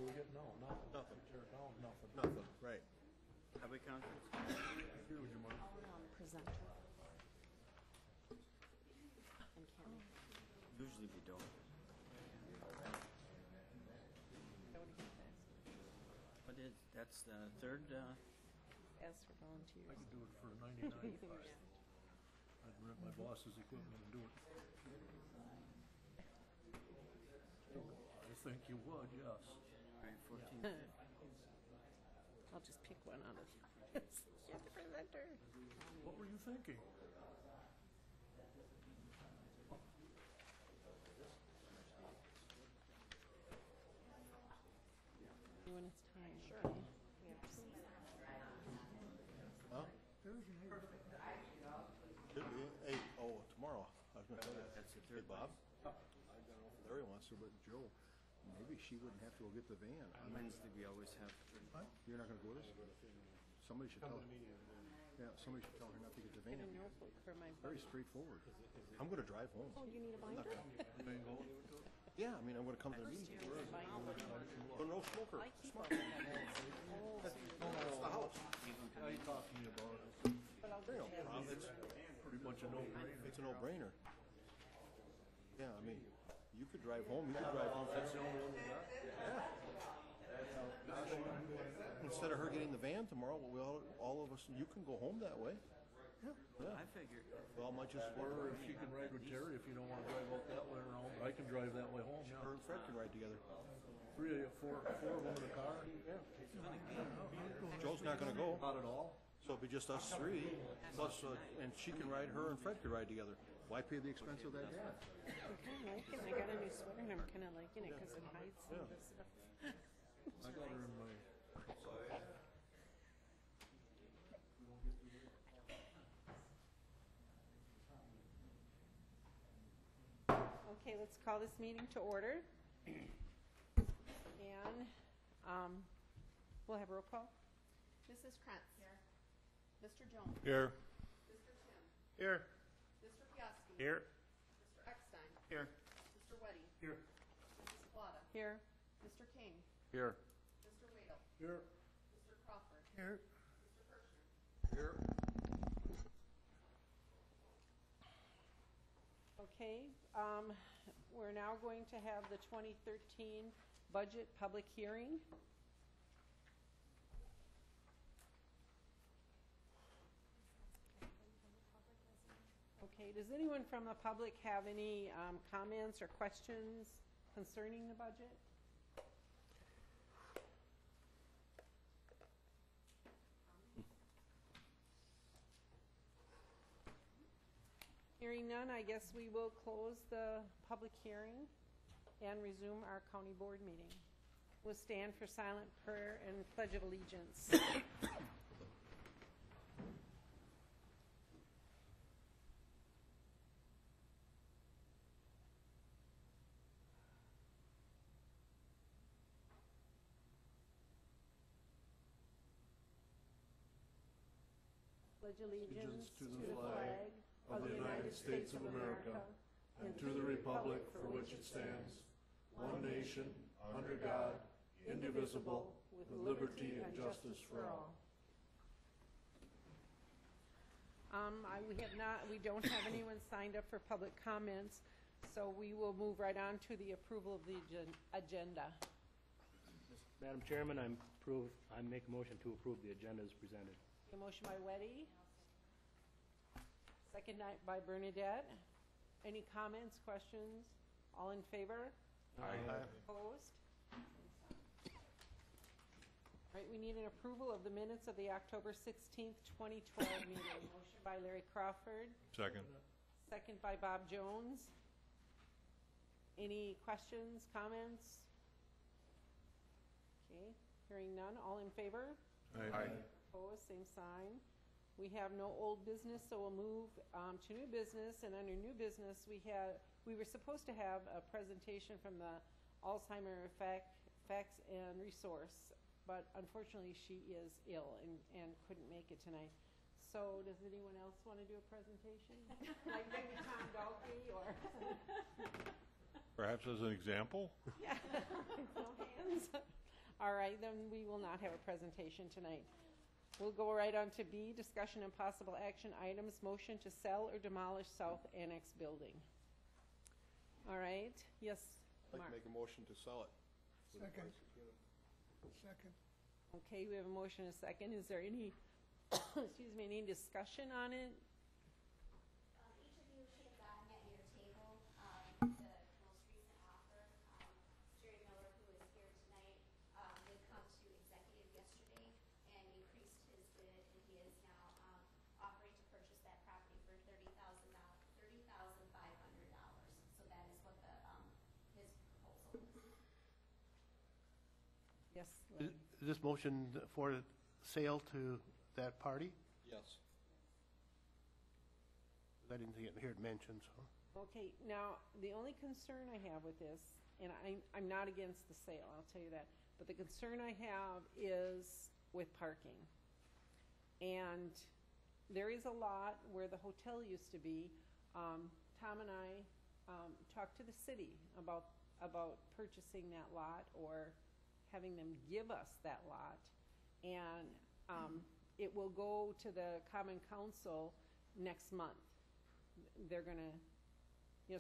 do we get? No, nothing. Nothing. Tear it down, nothing. Nothing, right. Highway conference? Here, would you mind? Presenter. And Cameron. Usually we don't. What is, that's the third, As for volunteers. I could do it for 99. I'd rent my boss's equipment and do it. I think you would, yes. right, 14th. I'll just pick one out of this. You're the presenter. What were you thinking? When it's time. Sure. Okay. Huh? There's an eight. Could be. Hey, oh, tomorrow. I was gonna tell you. That's the Hey, third. Bob. I don't know if Larry wants to, but Joe, maybe she wouldn't have to go get the van. Wednesday we always have. You're not gonna go with us? Somebody should tell her. Yeah, somebody should tell her not to get the Get van. a notebook for my. Very straightforward. I'm gonna drive home. Oh, you need a binder? Bingo. Yeah, I mean, I'm gonna come to the meeting. Oh, no smoker. I keep Smoke. all That's the house. Now you talk to me about it. but I'll There you just go. have It's Pretty much a no-brainer. It's a no-brainer. Yeah, I mean, you could drive home, you could drive home. That's the only one we got? Instead of her getting the van tomorrow, all of us, you can go home that way. Yeah. I figured. Well, I might just, Or if she can ride with Terry, if you don't wanna drive out that way around, I can drive that way home, yeah. her and Fred can ride together. Four of them in a car? Joe's not gonna go, Not at all. so it'll be just us three, plus, and she can ride, her and Fred could ride together. Why pay the expense of that gas? I'm kind of liking it. I got a new sweater and I'm kind of liking it because it hides some of the stuff. I got her in my, Okay, let's call this meeting to order. And we'll have a roll call. Mrs. Krantz. Here. Mr. Jones. here. Mr. Tim. Here. Mr. Piaski. Here. Mr. Eckstein. Here. Mr. Weddy. Here. Mrs. Plata. Here. Mr. King. Here. Mr. Wade. Here. Mr. Crawford. Here. Mr. Kirschner. Here. Okay, we're now going to have the 2013 budget public hearing. Okay, does anyone from the public have any comments or questions concerning the budget? Hearing none, I guess we will close the public hearing and resume our county board meeting. We'll stand for silent prayer and pledge of allegiance. Pledge allegiance to the flag of the United States of America and to the republic for which it stands, one nation, under God, indivisible, with liberty and justice for all. We don't have anyone signed up for public comments, so we will move right on to the approval of the agenda. Madam Chairman, I make a motion to approve the agenda as presented. A motion by Weddy, second by Bernadette. Any comments, questions? All in favor? Opposed? All right, we need an approval of the minutes of the October 16th, 2012 meeting. Motion by Larry Crawford, Second. second by Bob Jones. Any questions, comments? Okay, hearing none. All in favor? Aye. Opposed, same sign. We have no old business, so we'll move to new business. And under new business, we were supposed to have a presentation from the Alzheimer Facts and Resource, but unfortunately she is ill and couldn't make it tonight. So does anyone else want to do a presentation? Like maybe Tom Dalkey or? Perhaps as an example? Yeah, no hands. All right, then we will not have a presentation tonight. We'll go right on to B, discussion and possible action items, motion to sell or demolish South Annex building. All right, yes, I'd like Mark. to make a motion to sell it. Second. Second. Okay, we have a motion and a second. Is there any, excuse me, any discussion on it? Each of you should have gotten at your table, the most recent offer. Jerry Miller, who is here tonight, did come to executive yesterday and increased his bid, and he is now, offering to purchase that property for $30,500. So that is what the, his proposal is. Yes, Is Lynn. is this motion for sale to that party? Yes. I didn't hear it mentioned, so. Okay, now, the only concern I have with this, and I'm not against the sale, I'll tell you that, but the concern I have is with parking. And there is a lot where the hotel used to be. Tom and I talked to the city about purchasing that lot or having them give us that lot. And it will go to the Common Council next month. They're gonna,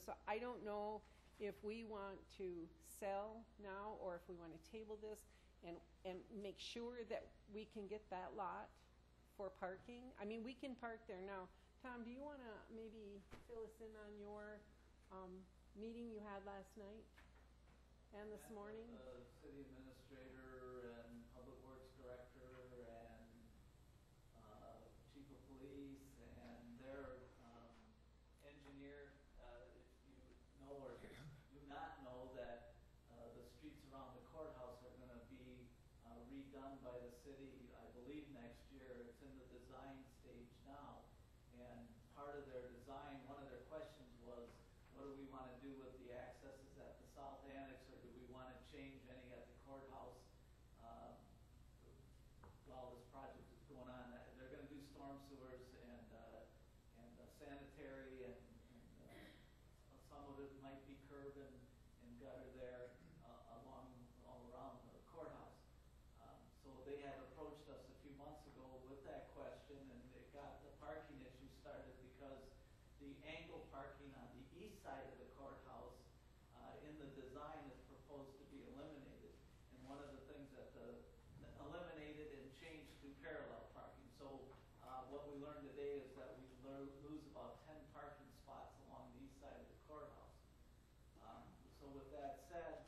so I don't know if we want to sell now or if we want to table this and make sure that we can get that lot for parking. I mean, we can park there now. Tom, do you want to maybe fill us in on your meeting you had last night and this morning? The city administrator and public works director and chief of police and their engineer, if you know or do not know that the streets around the courthouse are going to be redone by the city, I believe next year. It's in the design stage now. And part of their design, one of their questions was, what do we want to do with the accesses at the South Annex, or do we want to change any at the courthouse while this project is going on? They're going to do storm sewers and sanitary, and some of it might be curb and gutter there all around the courthouse. So they had approached us a few months ago with that question, and it got the parking issue started because the angle parking on the east side of the courthouse in the design is proposed to be eliminated. And one of the things that eliminated and changed to parallel parking. So what we learned today is that we lose about 10 parking spots along the east side of the courthouse. So with that said,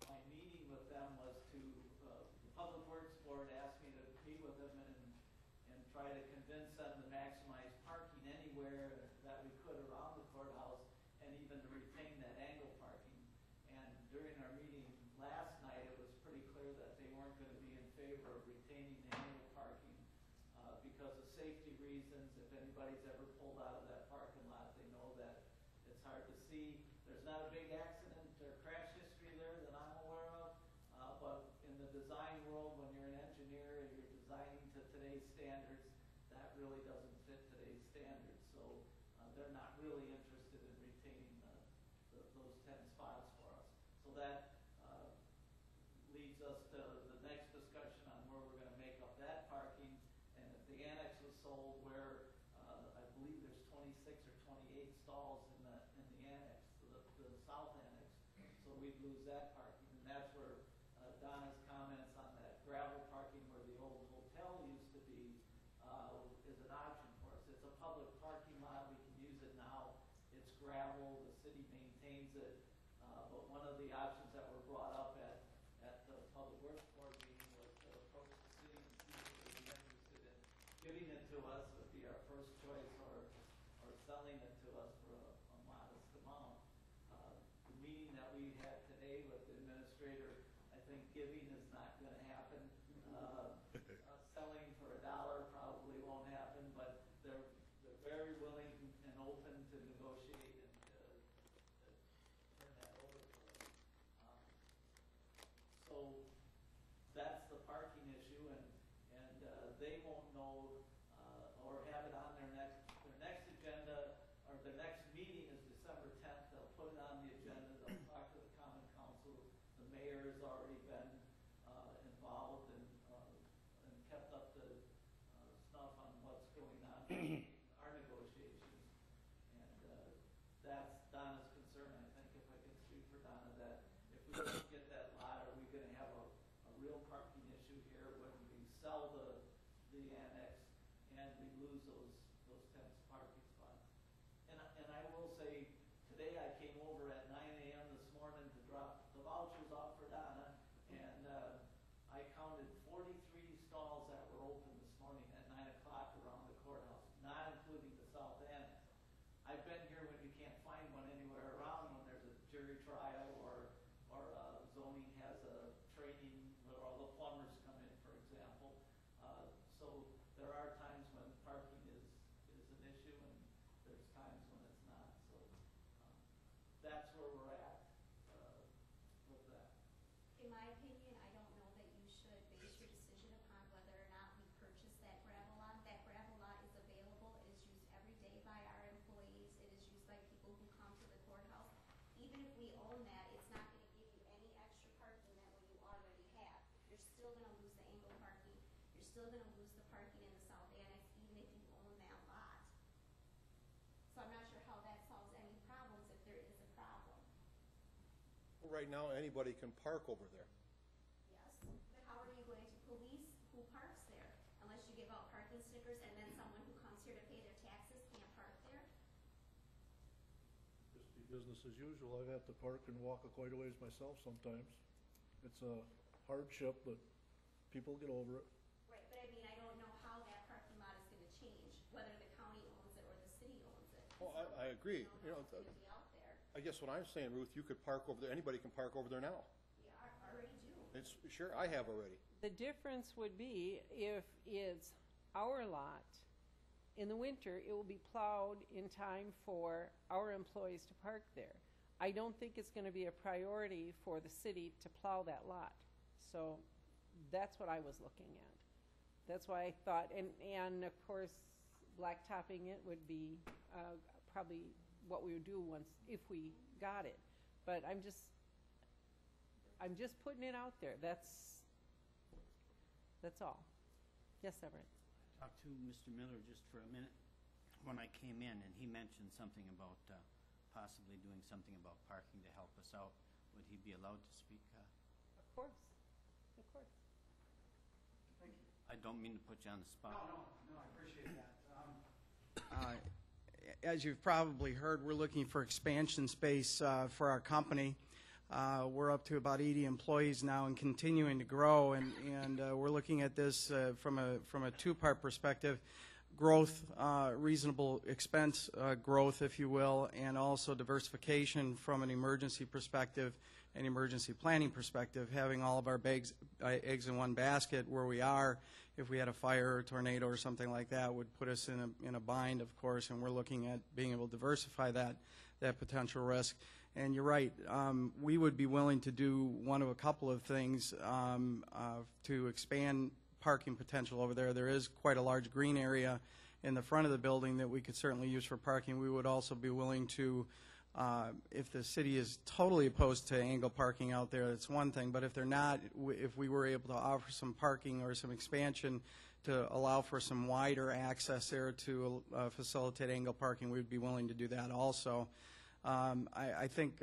my meeting with them was to, the Public Works Board asked me to meet with them and try to convince them to maximize parking anywhere that we could around the courthouse and even to retain that angle parking. And during our meeting last night, it was pretty clear that they weren't going to be in favor of retaining the angle parking because of safety reasons. If anybody's ever pulled out of that parking lot, they know that it's hard to see. There's not a big accident or crash history there that I'm aware of, but in the design world, when you're an engineer and you're designing to today's standards, that really doesn't fit today's standards. So they're not really interested in retaining those 10 spots for us. So that leads us to the next discussion on where we're going to make up that parking. And if the annex was sold, where I believe there's 26 or 28 stalls in the annex, the south annex, so we'd lose that parking. And that's where Donna's comments on that gravel parking where the old hotel used to be is an option for us. It's a public parking lot. We can use it now. It's gravel. The city maintains it. But one of the options that were brought up at the Public Works Board meeting was to approach the city and see if they'd be interested in giving it to us. Would be our first choice, or selling it to us for a modest amount. The meeting that we had today with the administrator, I think giving is not going to happen. Selling for $1 probably won't happen, but they're very willing and open to negotiate and turn that over to us. So that's the parking issue, and they won't know or have it on their next agenda, or their next meeting is December 10th. They'll put it on the agenda. They'll talk to the Common Council sell the annex, and we lose those 10 parking spots. And I will say, today I came over at 9 a.m. this morning to drop the vouchers off for Donna, and I counted 43 stalls that were open this morning at 9 o'clock around the courthouse, not including the south annex. I've been here when you can't find one anywhere around, when there's a jury trial or zoning has a training, or all the plumbers come in, for example. So there are times when parking is an issue, and there's times when it's not. So that's where we're at with that. In my opinion, I don't know that you should base your decision upon whether or not we purchase that gravel lot. That gravel lot is available, it is used every day by our employees, it is used by people who come to the courthouse. Even if we own that, it's not gonna give you any extra parking than what you already have. You're still gonna lose the angle parking, you're still gonna lose the parking in the south annex, even if you own that lot. So I'm not sure how that solves any problems, if there is a problem. Right now, anybody can park over there. Yes, but how are you going to police who parks there? Unless you give out parking stickers and then someone who comes here to pay their taxes can't park there? Just be business as usual. I've had to park and walk quite a ways myself sometimes. It's a hardship, but people get over it. Right, but I mean, I don't know how that parking lot is gonna change, whether the county owns it or the city owns it. Oh, I agree. You You don't know, know how it's gonna be out there. I guess what I'm saying, Ruth, you could park over there, anybody can park over there now. We already do. It's, sure, I have already. The difference would be if it's our lot, in the winter, it will be plowed in time for our employees to park there. I don't think it's gonna be a priority for the city to plow that lot. So that's what I was looking at. That's why I thought, and of course, blacktopping it would be probably what we would do once, if we got it. But I'm just putting it out there. That's all. Yes, Everett? Talked to Mr. Miller just for a minute when I came in, and he mentioned something about possibly doing something about parking to help us out. Would he be allowed to speak? Of course, of course. I don't mean to put you on the spot. No, I appreciate that. As you've probably heard, we're looking for expansion space for our company. We're up to about 80 employees now and continuing to grow, and we're looking at this from a two-part perspective: growth, reasonable expense growth, if you will, and also diversification from an emergency perspective and emergency planning perspective, having all of our eggs in one basket where we are. If we had a fire or a tornado or something like that, would put us in a bind, of course, and we're looking at being able to diversify that potential risk. And you're right, we would be willing to do one of a couple of things to expand parking potential over there. There is quite a large green area in the front of the building that we could certainly use for parking. We would also be willing to, if the city is totally opposed to angle parking out there, that's one thing, but if they're not, if we were able to offer some parking or some expansion to allow for some wider access there to facilitate angle parking, we would be willing to do that also. I think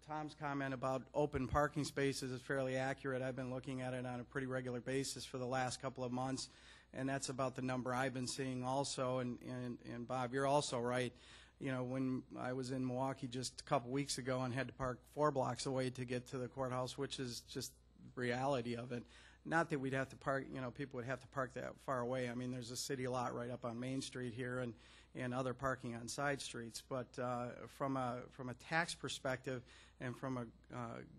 Tom's comment about open parking spaces is fairly accurate. I've been looking at it on a pretty regular basis for the last couple of months, and that's about the number I've been seeing also. And Bob, you're also right. You know, when I was in Milwaukee just a couple weeks ago and had to park 4 blocks away to get to the courthouse, which is just the reality of it. Not that we'd have to park, you know, people would have to park that far away. I mean, there's a city lot right up on Main Street here and other parking on side streets. But from a tax perspective and from a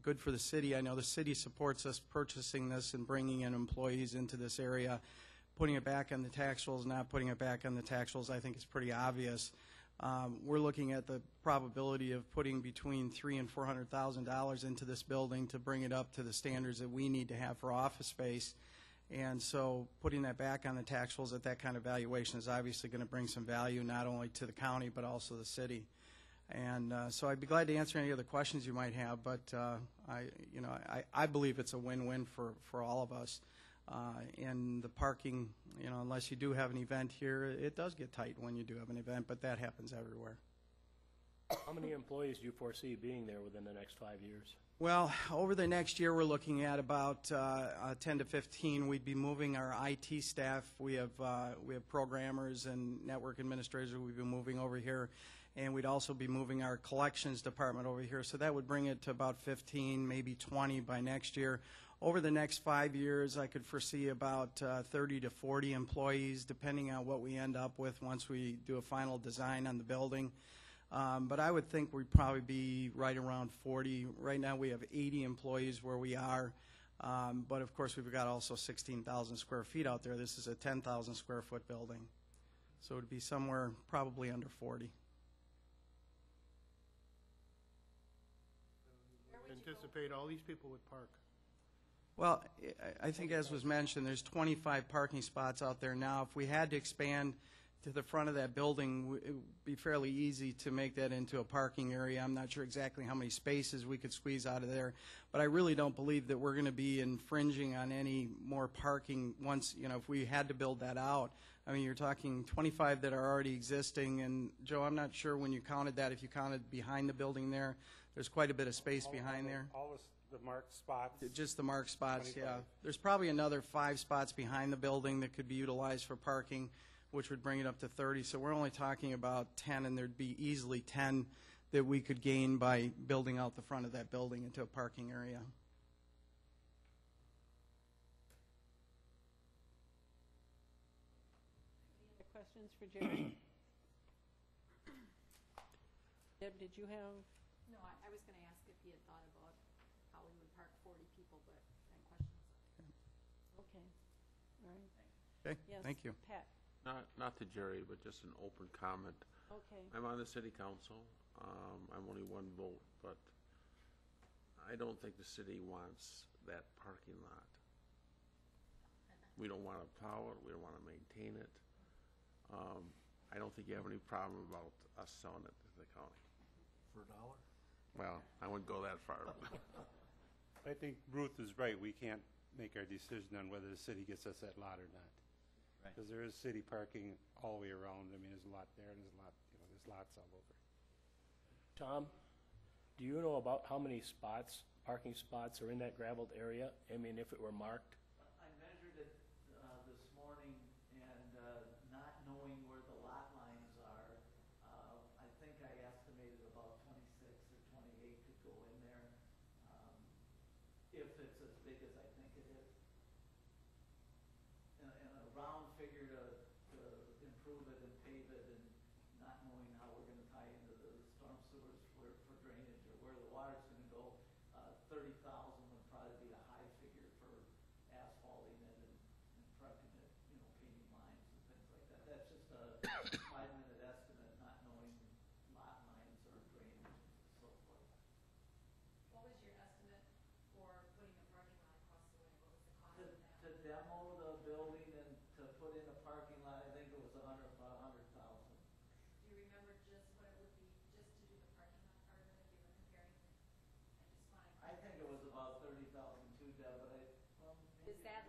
good for the city, I know the city supports us purchasing this and bringing in employees into this area. Putting it back on the tax rolls, not putting it back on the tax rolls, I think is pretty obvious. We're looking at the probability of putting between $300,000 and $400,000 into this building to bring it up to the standards that we need to have for office space. And so putting that back on the tax rolls at that kind of valuation is obviously going to bring some value not only to the county but also the city. And so I'd be glad to answer any other questions you might have, but I believe it's a win-win for all of us. And the parking, you know, unless you do have an event here, it does get tight when you do have an event, but that happens everywhere. How many employees do you foresee being there within the next 5 years? Well, over the next year, we're looking at about 10 to 15. We'd be moving our IT staff. We have programmers and network administrators we've been moving over here, and we'd also be moving our collections department over here. So that would bring it to about 15, maybe 20 by next year. Over the next 5 years, I could foresee about 30 to 40 employees, depending on what we end up with once we do a final design on the building. But I would think we'd probably be right around 40. Right now we have 80 employees where we are. But of course we've got also 16,000 square feet out there. This is a 10,000 square foot building. So it would be somewhere probably under 40. Anticipate all these people would park. Well, I think as was mentioned, there's 25 parking spots out there now. If we had to expand to the front of that building, it would be fairly easy to make that into a parking area. I'm not sure exactly how many spaces we could squeeze out of there, but I really don't believe that we're going to be infringing on any more parking once, if we had to build that out. I mean, you're talking 25 that are already existing, and Joe, I'm not sure when you counted that, if you counted behind the building there. There's quite a bit of space behind there. All the marked spots? Just the marked spots, 25. yeah. There's probably another 5 spots behind the building that could be utilized for parking, which would bring it up to 30. So we're only talking about 10, and there'd be easily 10 that we could gain by building out the front of that building into a parking area. Any other questions for Jerry? Deb, did you have? No, I was gonna ask if he had thought about how we would park 40 people, but that question was. Okay, all right. Okay, Yes, thank you. Pat, Not to Jerry, but just an open comment. okay. I'm on the city council. I'm only one vote, but I don't think the city wants that parking lot. We don't want to plow it. We don't want to maintain it. I don't think you have any problem about us selling it to the county. For $1? Well, I wouldn't go that far. I think Ruth is right. We can't make our decision on whether the city gets us that lot or not. Right. Because there is city parking all the way around. I mean, there's a lot there, and there's a lot, there's lots all over. Tom, do you know about how many parking spots are in that gravelled area? I mean, if it were marked? I measured it this morning, and not knowing where the lot lines are, I think I estimated about 26 or 28 could go in there, if it's as big as I think it is. And a round figure to improve it and pave it, and not knowing how we're going to tie into the storm sewers for drainage or where the water's going to go, 30,000 would probably be a high figure for asphalting it and prepping it, painting lines and things like that. That's just a 5-minute estimate, not knowing lot lines or drainage and so forth. What was your estimate for putting a parking lot across the way? What was the cost of that? To demo the building and to put in a parking lot, I think it was about 100,000. Do you remember just what it would be just to do the parking lot part of it, if you were comparing? I just wanted. I think it was about 30,000 too, Deb, but maybe. Is that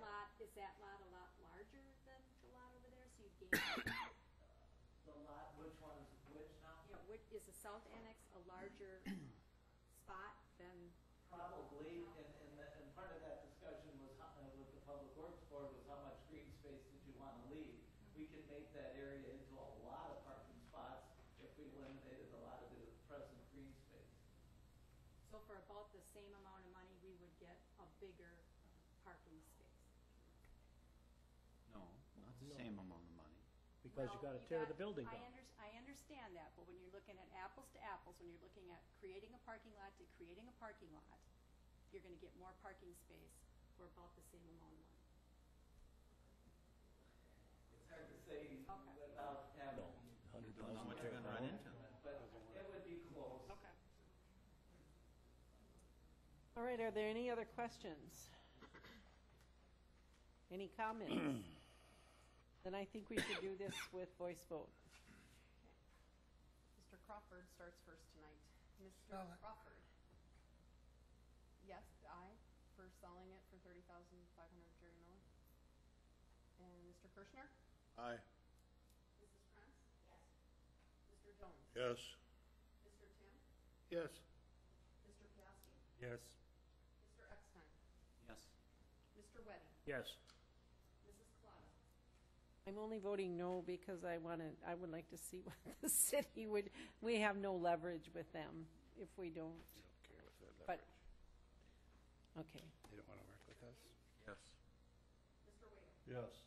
lot a lot larger than the lot over there? So you gain. The lot, which one is which now? Is the south annex a larger spot than? Probably, and part of that discussion was with the Public Works Board was how much green space did you want to leave? We could make that area into a lot of parking spots if we eliminated a lot of the present green space. So for about the same amount of money, we would get a bigger parking space. No, not the same amount of money. Because you gotta tear the building down. I understand that, but when you're looking at apples to apples, when you're looking at creating a parking lot to creating a parking lot, you're gonna get more parking space for about the same amount of money. It's hard to say Okay. without having. You don't know what you're gonna run into. But it would be close. Okay. All right, are there any other questions? Any comments? Then I think we should do this with voice vote. Mr. Crawford starts first tonight. Mr. Crawford? Yes, aye, for selling it for $30,500, Jerry Miller. And Mr. Kirschner? Aye. Mrs. Krantz? Yes. Mr. Jones? Yes. Mr. Yes. Mr. Piasky? Yes. Mr. Eckstein? Yes. Mr. Weddy? Yes. Mrs. Claus? I'm only voting no because I would like to see what the city would, we have no leverage with them if we don't, They don't care with the But- leverage. okay. They don't want to work with us. Yes. Mr. Wade? Yes.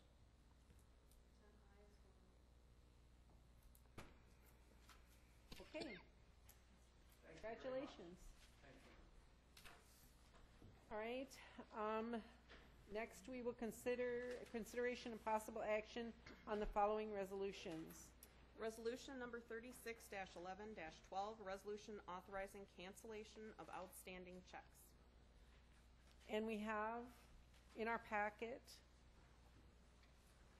10 ayes, 1 Okay. Congratulations. All right, next we will consideration and possible action on the following resolutions. Resolution number 36-11-12, resolution authorizing cancellation of outstanding checks. And we have in our packet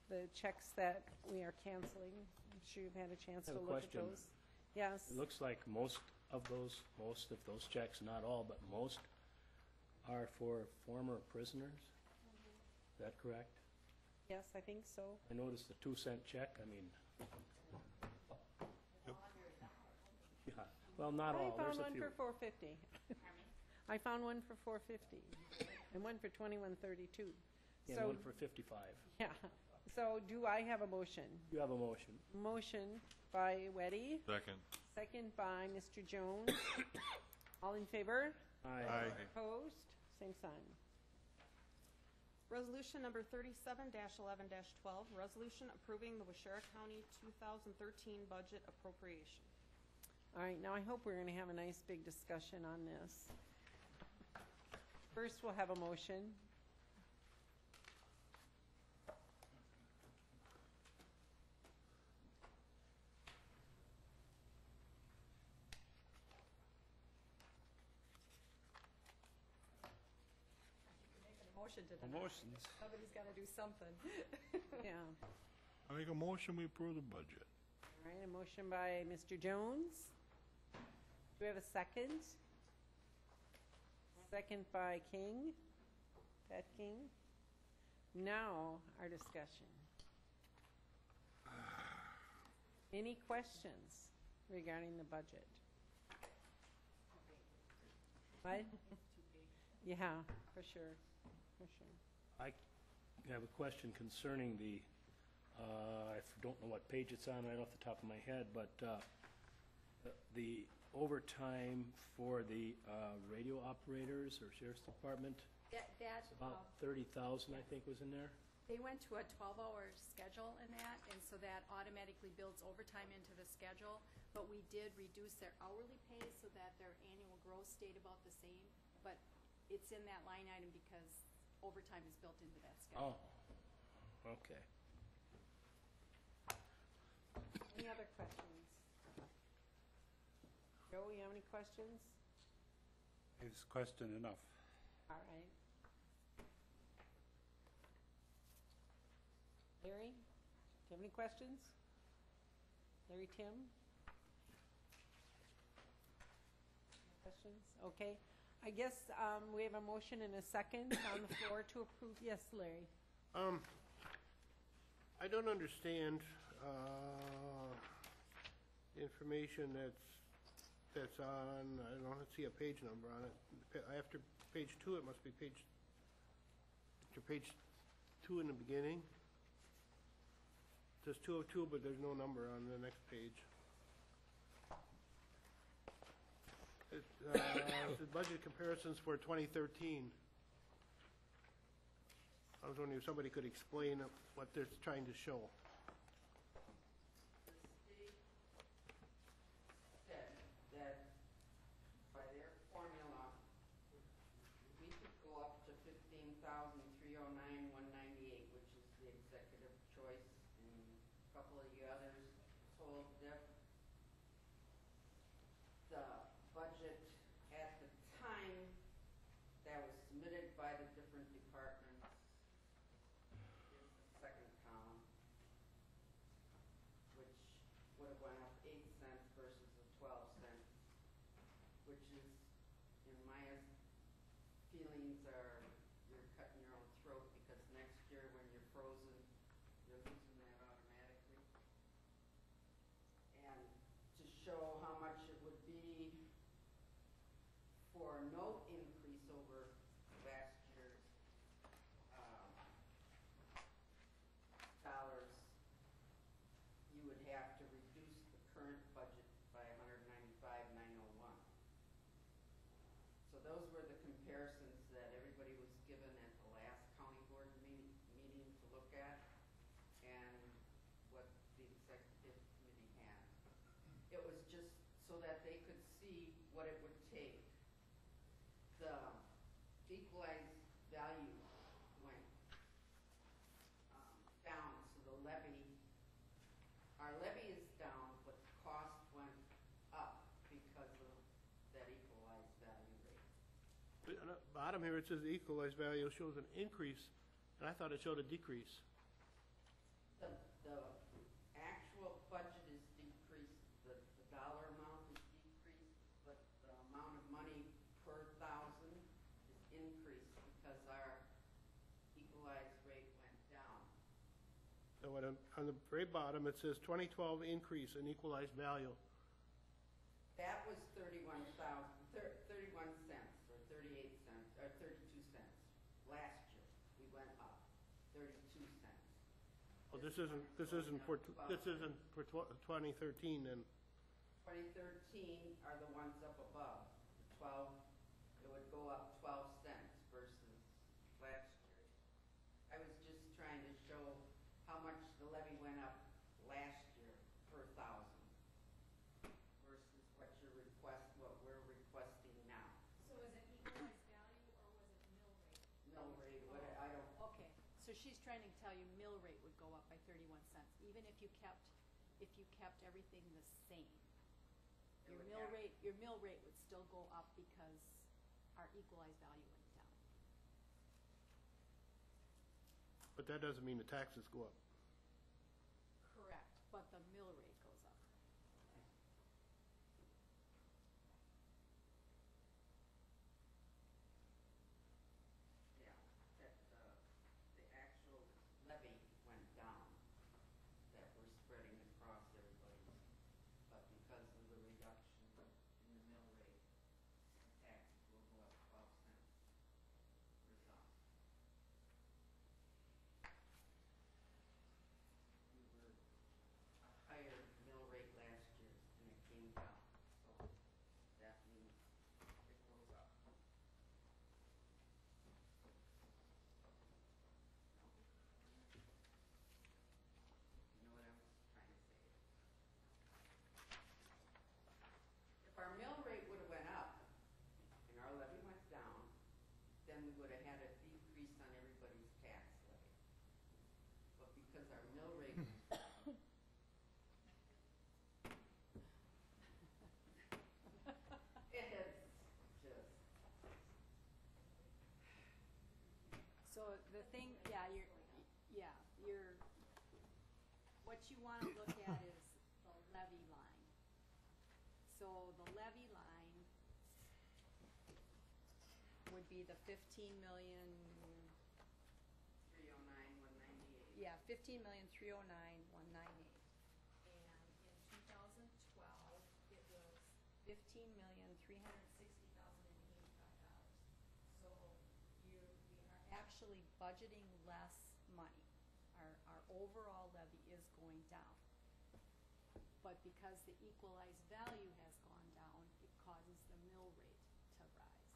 the checks that we are canceling. I'm sure you've had a chance I to have a look at question. those. Yes, It looks like most of those checks, not all, but most, are for former prisoners. Is that correct? yes, I think so. I noticed the 2-cent check, I mean. Yeah, well, not all, I there's found a one few. for $4.50. I found one for $4.50 and one for $21.32. And So, one for 55. yeah, so do I have a motion? You have a motion. Motion by Weddy, Second. second by Mr. Jones. All in favor? Aye. Opposed? Same sign. Resolution number 37-11-12, resolution approving the Waushara County 2013 budget appropriation. All right, now I hope we're gonna have a nice big discussion on this. First, we'll have a motion. Motion to Promotions. Somebody's got to do something. Yeah. I make a motion, we approve the budget. All right, a motion by Mr. Jones. Do we have a second? Second by King, Pat King. Now, our discussion. Any questions regarding the budget? What? Yeah, for sure, for sure. I have a question concerning the, don't know what page it's on right off the top of my head, but the overtime for the radio operators or sheriff's department, That, about 30,000, I think, was in there. they went to a 12-hour schedule in that, and so that automatically builds overtime into the schedule. But we did reduce their hourly pay so that their annual gross stayed about the same. But it's in that line item because overtime is built into that schedule. Oh, okay. Any other questions? Joe, you have any questions? Is question enough? All right. Larry, do you have any questions? Larry, Tim? Questions? Okay. I guess we have a motion and a second on the floor to approve. Yes, Larry? I don't understand, information that's on, I don't see a page number on it. After page 2, it must be after page 2 in the beginning. It says 202, but there's no number on the next page. It says budget comparisons for 2013. I was wondering if somebody could explain what they're trying to show. That by their formula, we could go up to 15,309,198, which is the executive choice, and a couple of the others told that the budget at the time that was submitted by the different departments is the second column, which would have went up 8 cents versus the 12 cents, which is, in my feelings, are you're cutting your own throat because next year when you're frozen, you're losing that automatically. And to show how much it would be what it would take. The equalized value went down, so the levy, our levy is down, but the cost went up because of that equalized value rate. On the bottom here, it says the equalized value shows an increase, and I thought it showed a decrease. The actual budget is decreased, the dollar amount is decreased, but the amount of money per thousand is increased because our equalized rate went down. So on the very bottom, it says 2012 increase in equalized value. That was 31 cents, or 38 cents, or 32 cents. Last year, we went up 32 cents. Well, this isn't for 2013 then. 2013 are the ones up above. The 12, it would go up 12 cents versus last year. I was just trying to show how much the levy went up last year per thousand versus what we're requesting now. So is it equalized value or was it mill rate? Mill rate, I don't, Okay, so she's trying to tell you mill rate would go up by 31 cents, even if you kept everything the same. It would Your mill rate would still go up because our equalized value went down. But that doesn't mean the taxes go up. Correct, but the mill rate goes up. yeah, that, the actual levy went down that we're spreading across everybody. But because of the reduction in the mill rate, the taxes will go up 12 cents per ton. We were a higher mill rate last year and it came down, so that means it goes up. You know what I was trying to say? If our mill rate would have went up and our levy went down, then we would have had a decrease on everybody's tax levy. But because our mill rate went down, it has just, So the thing, what you want to look at is the levy line. So the levy line would be the 15,309,198. 309,198. Yeah, 15,309,198. And in 2012, it was $15,360,085. So we are actually budgeting less money. Our overall levy is going down. But because the equalized value has gone down, it causes the mill rate to rise.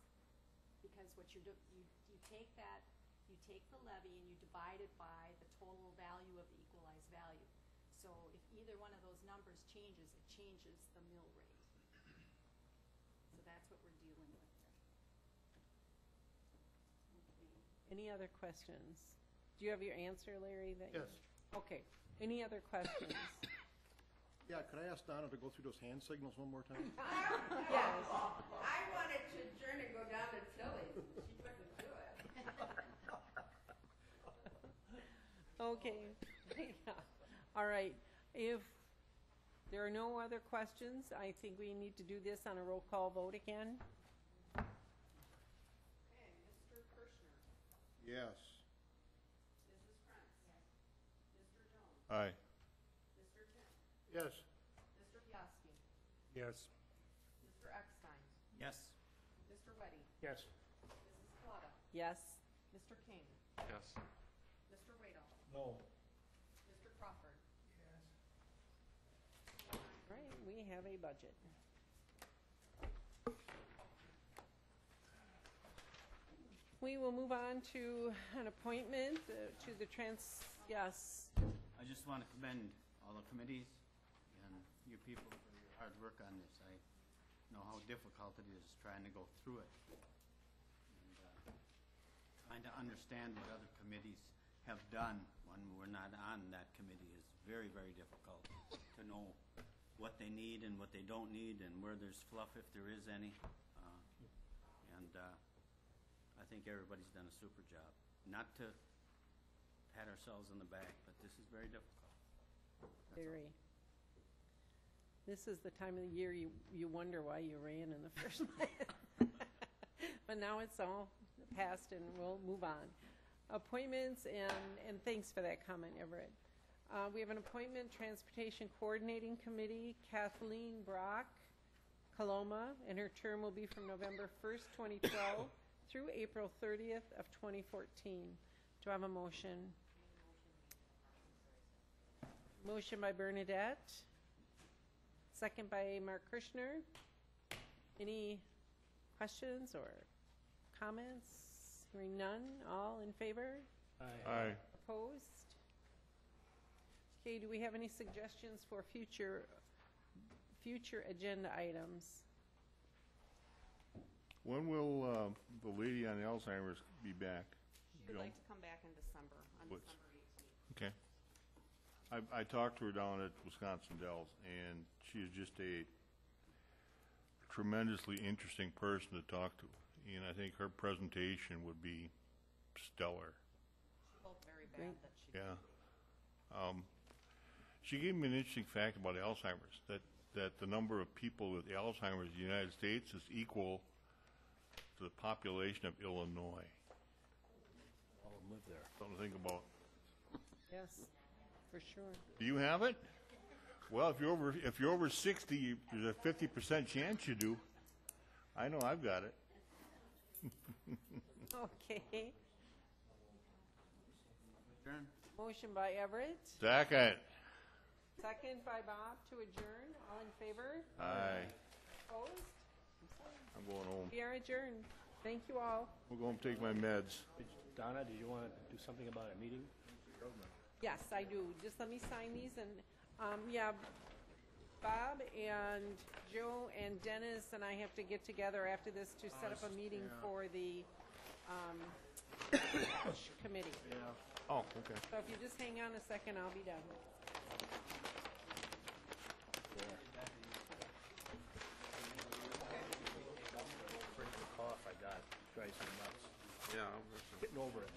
Because what you take the levy and you divide it by the total value of the equalized value. So if either one of those numbers changes, it changes the mill rate. So that's what we're dealing with here. Any other questions? Do you have your answer, Larry? Yes. Okay. Any other questions? Yeah, could I ask Donna to go through those hand signals one more time? Yes. I wanted to adjourn and go down to Tilly's, but she couldn't do it. Okay. Yeah. All right. If there are no other questions, I think we need to do this on a roll call vote again. Okay, Mr. Kirschner, Yes. Mrs. Prince. Mr. Jones, Aye. Mr. Tim, Yes. Mr. Piaski, Yes. Mr. Eckstein, Yes. Mr. Weddy, Yes. Mrs. Plata, Yes. Mr. King, Yes. Mr. Waddell, No. Mr. Crawford. All right. We have a budget. We will move on to an appointment to the yes. I just want to commend all the committees and you people for your hard work on this. I know how difficult it is trying to go through it. And trying to understand what other committees have done when we're not on that committee is very, very difficult to know what they need and what they don't need and where there's fluff, if there is any. I think everybody's done a super job. Not to pat ourselves on the back, but this is very difficult. That's all. Very. This is the time of the year you wonder why you ran in the first place. But now it's all passed and we'll move on. Appointments, and thanks for that comment, Everett. We have an appointment, Transportation Coordinating Committee, Kathleen Brock, Coloma, and her term will be from November 1st, 2012 through April 30th of 2014. Do I have a motion? Motion by Bernadette. Second by Mark Kirschner. Any questions or comments? Hearing none. All in favor? Aye. Opposed? Okay, do we have any suggestions for future agenda items? When will the lady on Alzheimer's be back? She would Joan? like to come back in December, on What's- December 18th. Okay. I talked to her down at Wisconsin Dells, and she is just a tremendously interesting person to talk to. And I think her presentation would be stellar. She felt very bad Great. that she. Yeah. She gave me an interesting fact about Alzheimer's, that the number of people with Alzheimer's in the United States is equal to the population of Illinois. All of them live there. Something to think about. Yes, for sure. Do you have it? Well, if you're over 60, there's a 50% chance you do. I know I've got it. Okay. Adjourn. Motion by Everett, Second. second by Bob to adjourn. All in favor? Aye. Opposed? I'm going home. We are adjourned. Thank you all. We'll go home and take my meds. Donna, did you want to do something about a meeting? Yes, I do. Just let me sign these and, yeah, Bob and Joe and Dennis and I have to get together after this to set up a meeting for the, committee. Oh, okay. So if you just hang on a second, I'll be done. The cough I got drives me nuts. Yeah, Getting over it.